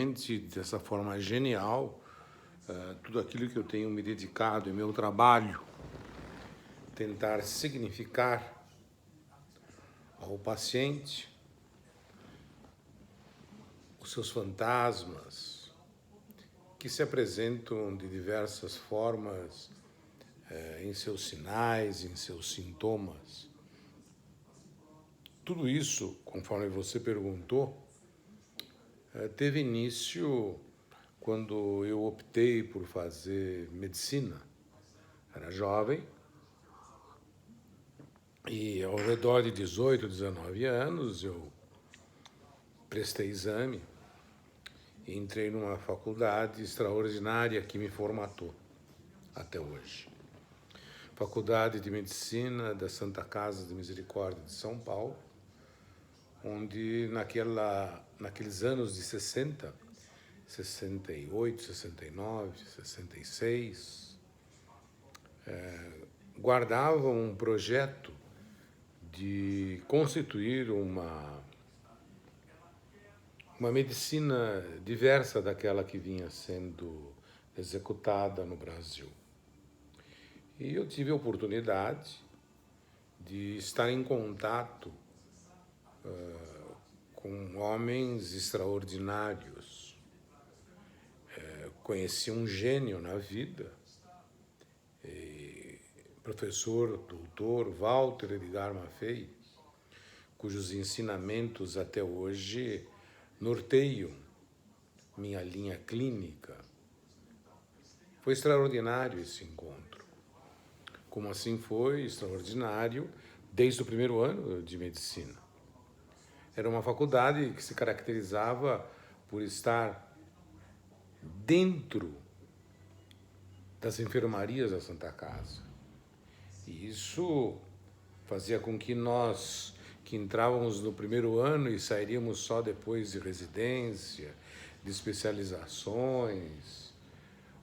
realmente, dessa forma genial, tudo aquilo que eu tenho me dedicado em meu trabalho, tentar significar ao paciente os seus fantasmas, que se apresentam de diversas formas em seus sinais, em seus sintomas. Tudo isso, conforme você perguntou, teve início quando eu optei por fazer medicina. Era jovem e ao redor de 18, 19 anos eu prestei exame e entrei numa faculdade extraordinária que me formatou até hoje. Faculdade de Medicina da Santa Casa de Misericórdia de São Paulo, onde naqueles anos de 60, 68, 69, 66, guardavam um projeto de constituir uma medicina diversa daquela que vinha sendo executada no Brasil. E eu tive a oportunidade de estar em contato com homens extraordinários. Conheci um gênio na vida, professor, doutor Walter Edgar Maffei, cujos ensinamentos até hoje norteiam minha linha clínica. Foi extraordinário esse encontro. Como assim foi extraordinário desde o primeiro ano de medicina. Era uma faculdade que se caracterizava por estar dentro das enfermarias da Santa Casa. E isso fazia com que nós, que entrávamos no primeiro ano e sairíamos só depois de residência, de especializações,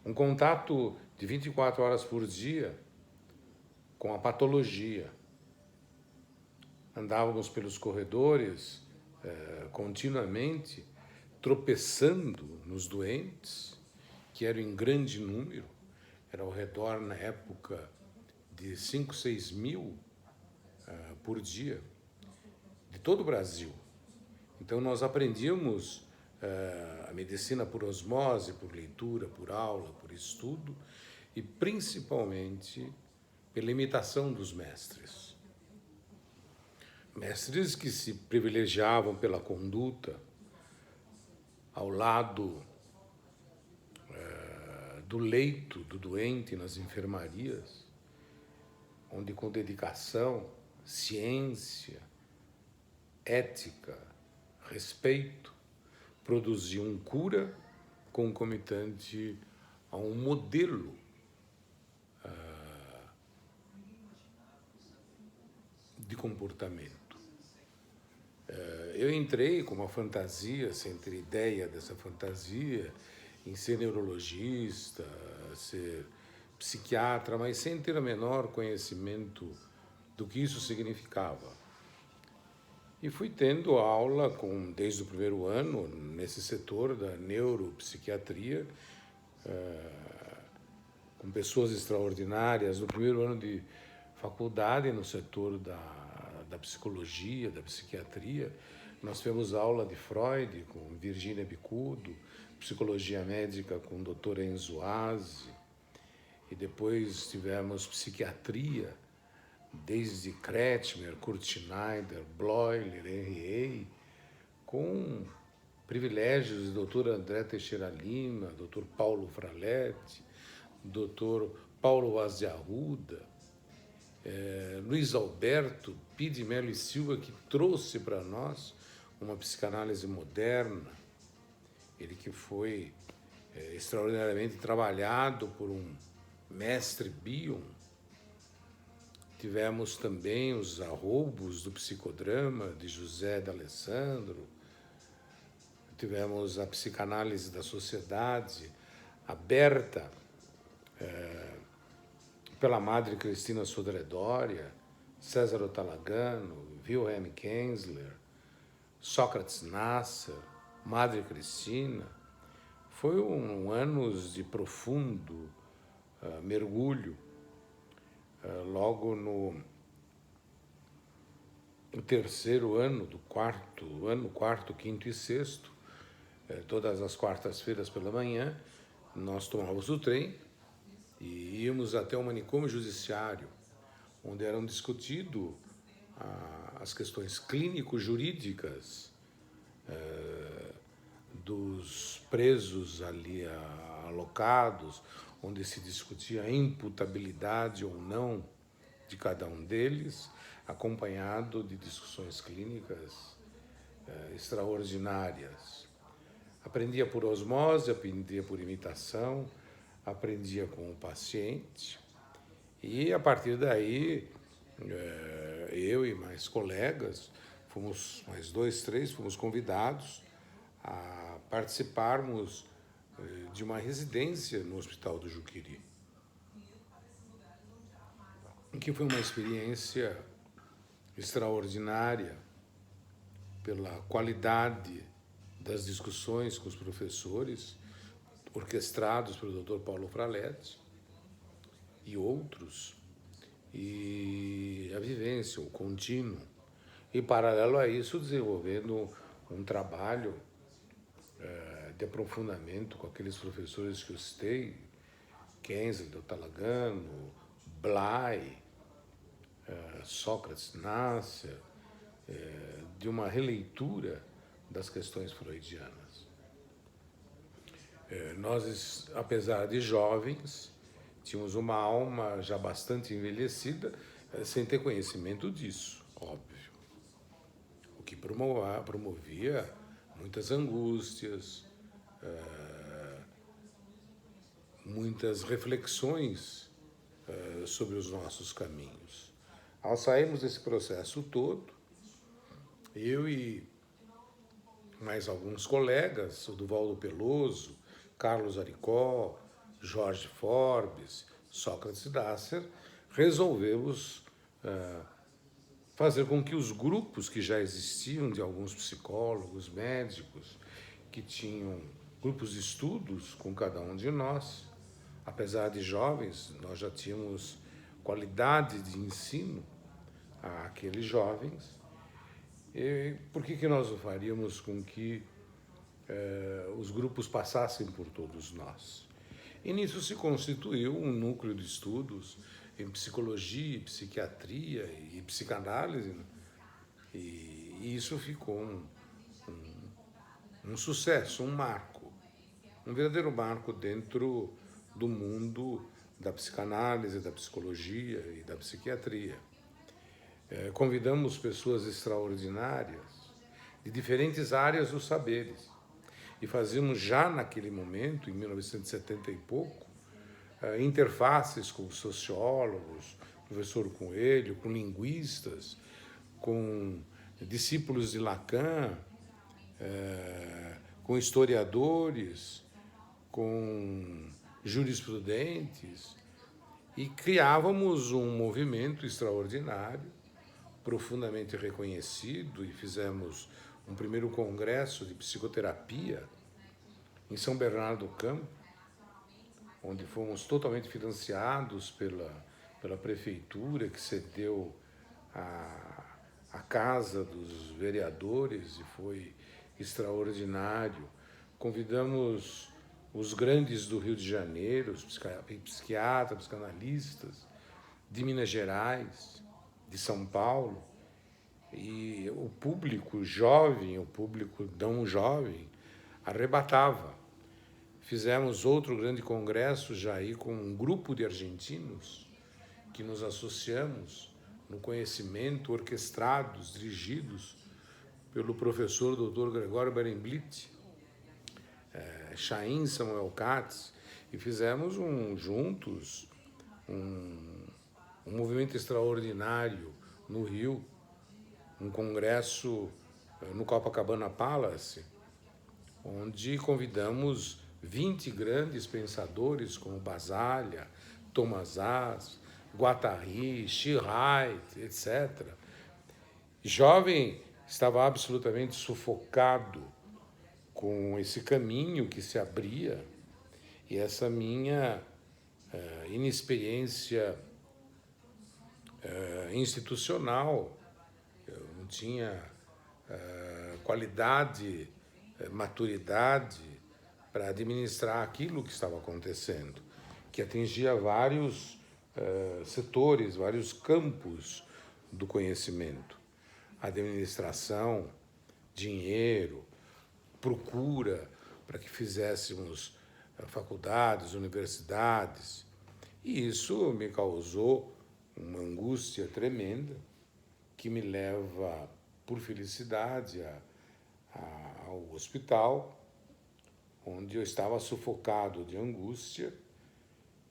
um contato de 24 horas por dia com a patologia. Andávamos pelos corredores continuamente, tropeçando nos doentes, que eram em grande número, era ao redor, na época, de 5, 6 mil por dia, de todo o Brasil. Então nós aprendíamos a medicina por osmose, por leitura, por aula, por estudo e principalmente pela imitação dos mestres. Mestres que se privilegiavam pela conduta ao lado do leito do doente nas enfermarias, onde com dedicação, ciência, ética, respeito, produziam cura concomitante a um modelo de comportamento. Eu entrei com uma fantasia, sem ter ideia dessa fantasia, em ser neurologista, ser psiquiatra, mas sem ter o menor conhecimento do que isso significava. E fui tendo aula desde o primeiro ano, nesse setor da neuropsiquiatria, com pessoas extraordinárias. No primeiro ano de faculdade, no setor da psicologia, da psiquiatria, nós tivemos aula de Freud com Virginia Bicudo, psicologia médica com o Dr. Enzo Aze, e depois tivemos psiquiatria, desde Kretschmer, Kurt Schneider, Bloiler, Henriet, com privilégios do Dr. André Teixeira Lima, Dr. Paulo Fraletti, Dr. Paulo Vaz de Arruda, Luiz Alberto Pide Melo e Silva, que trouxe para nós uma psicanálise moderna, ele que foi extraordinariamente trabalhado por um mestre Bion. Tivemos também os arroubos do psicodrama de José D'Alessandro, tivemos a psicanálise da sociedade aberta pela Madre Cristina Sodré-Doria, César Otalagano, Wilhelm Kienzler, Sócrates Nasser, Madre Cristina, Foi anos de profundo mergulho. Logo no terceiro ano do quarto, quinto e sexto, todas as quartas-feiras pela manhã, nós tomávamos o trem e íamos até o manicômio judiciário, onde eram discutidas as questões clínico-jurídicas dos presos ali alocados, onde se discutia a imputabilidade ou não de cada um deles, acompanhado de discussões clínicas extraordinárias. Aprendia por osmose, aprendia por imitação, aprendia com o paciente e, a partir daí, eu e mais colegas, mais 2, 3, fomos convidados a participarmos de uma residência no Hospital do Juqueri, que foi uma experiência extraordinária pela qualidade das discussões com os professores, orquestrados pelo Dr. Paulo Fraletti e outros, e a vivência, o contínuo. E, paralelo a isso, desenvolvendo um trabalho de aprofundamento com aqueles professores que eu citei, Kensel, Talagano, Blay, Sócrates, Nasser, de uma releitura das questões freudianas. Nós, apesar de jovens, tínhamos uma alma já bastante envelhecida, sem ter conhecimento disso, óbvio. O que promovia muitas angústias, muitas reflexões sobre os nossos caminhos. Ao sairmos desse processo todo, eu e mais alguns colegas, o Duvaldo Peloso, Carlos Aricó, Jorge Forbes, Sócrates Nasser, resolvemos fazer com que os grupos que já existiam de alguns psicólogos, médicos, que tinham grupos de estudos com cada um de nós, apesar de jovens, nós já tínhamos qualidade de ensino àqueles jovens. E por que nós não faríamos com que os grupos passassem por todos nós? E nisso se constituiu um núcleo de estudos em psicologia, psiquiatria e psicanálise, e isso ficou um sucesso, um marco, um verdadeiro marco dentro do mundo da psicanálise, da psicologia e da psiquiatria. Convidamos pessoas extraordinárias de diferentes áreas dos saberes e fazíamos já naquele momento, em 1970 e pouco, interfaces com sociólogos, professor Coelho, com linguistas, com discípulos de Lacan, com historiadores, com jurisprudentes, e criávamos um movimento extraordinário, profundamente reconhecido, e fizemos um primeiro congresso de psicoterapia em São Bernardo do Campo, onde fomos totalmente financiados pela prefeitura, que cedeu a casa dos vereadores, e foi extraordinário. Convidamos os grandes do Rio de Janeiro, os psiquiatras, psicanalistas, de Minas Gerais, de São Paulo, e o público jovem, o público não jovem, arrebatava. Fizemos outro grande congresso já aí com um grupo de argentinos que nos associamos no conhecimento, orquestrados, dirigidos pelo professor Dr. Gregório Barenblit, Chaim Samuel Katz, e fizemos juntos um movimento extraordinário no Rio, um congresso no Copacabana Palace, onde convidamos 20 grandes pensadores como Basaglia, Thomas Szasz, Guattari, Schirrait, etc. Jovem estava absolutamente sufocado com esse caminho que se abria e essa minha inexperiência institucional. Eu não tinha qualidade, maturidade para administrar aquilo que estava acontecendo, que atingia vários setores, vários campos do conhecimento. Administração, dinheiro, procura para que fizéssemos faculdades, universidades. E isso me causou uma angústia tremenda que me leva, por felicidade, ao hospital, onde eu estava sufocado de angústia.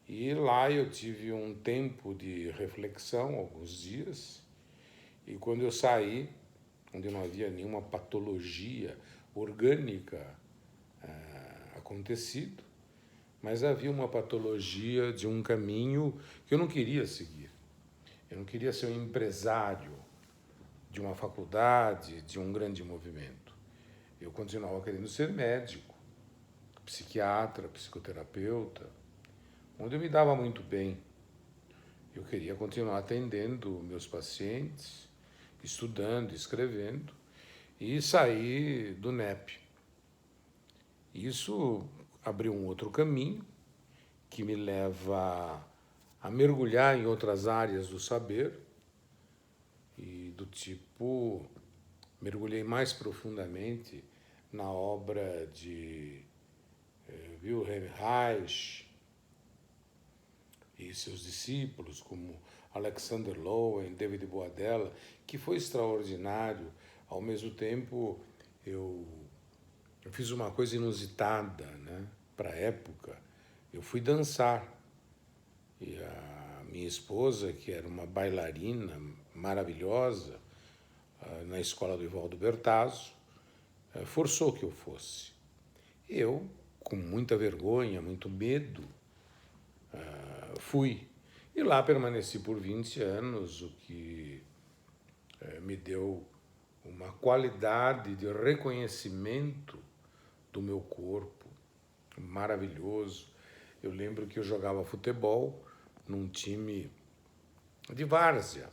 E lá eu tive um tempo de reflexão, alguns dias, e quando eu saí, onde não havia nenhuma patologia orgânica acontecido, mas havia uma patologia de um caminho que eu não queria seguir. Eu não queria ser um empresário de uma faculdade, de um grande movimento. Eu continuava querendo ser médico, psiquiatra, psicoterapeuta, onde eu me dava muito bem. Eu queria continuar atendendo meus pacientes, estudando, escrevendo, e sair do NEP. Isso abriu um outro caminho que me leva a mergulhar em outras áreas do saber e do tipo, mergulhei mais profundamente na obra de Wilhelm Reich e seus discípulos, como Alexander Lowen, David Boadella, que foi extraordinário. Ao mesmo tempo, eu fiz uma coisa inusitada, né? Para a época. Eu fui dançar. E a minha esposa, que era uma bailarina maravilhosa, na escola do Evaldo Bertazzo, forçou que eu fosse. Eu, com muita vergonha, muito medo, fui. E lá permaneci por 20 anos, o que me deu uma qualidade de reconhecimento do meu corpo maravilhoso. Eu lembro que eu jogava futebol num time de várzea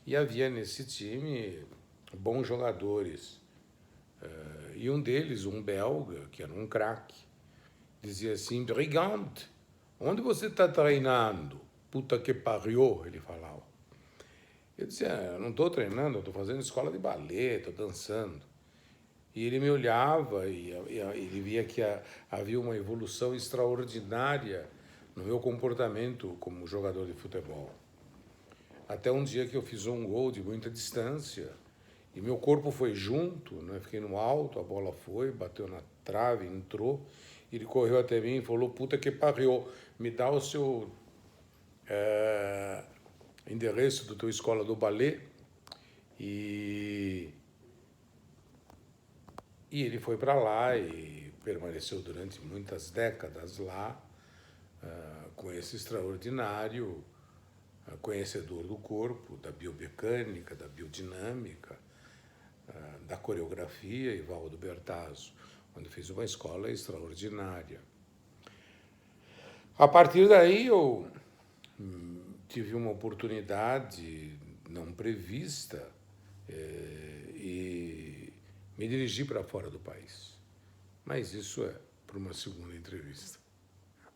e havia nesse time bons jogadores. E um deles, um belga, que era um craque, dizia assim: Brigante, onde você está treinando? Puta que pariu, ele falava. Eu dizia: eu não estou treinando, eu estou fazendo escola de balé, estou dançando. E ele me olhava e ele via que havia uma evolução extraordinária no meu comportamento como jogador de futebol. Até um dia que eu fiz um gol de muita distância e meu corpo foi junto, né? Fiquei no alto, a bola foi, bateu na trave, entrou. Ele correu até mim e falou: puta que pariu, me dá o seu endereço da tua escola do balé. E ele foi para lá e permaneceu durante muitas décadas lá, com esse extraordinário conhecedor do corpo, da biomecânica, da biodinâmica, da coreografia, Evaldo Bertazzo, onde fez uma escola extraordinária. A partir daí eu tive uma oportunidade não prevista e me dirigi para fora do país. Mas isso é para uma segunda entrevista.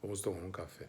Vamos tomar um café.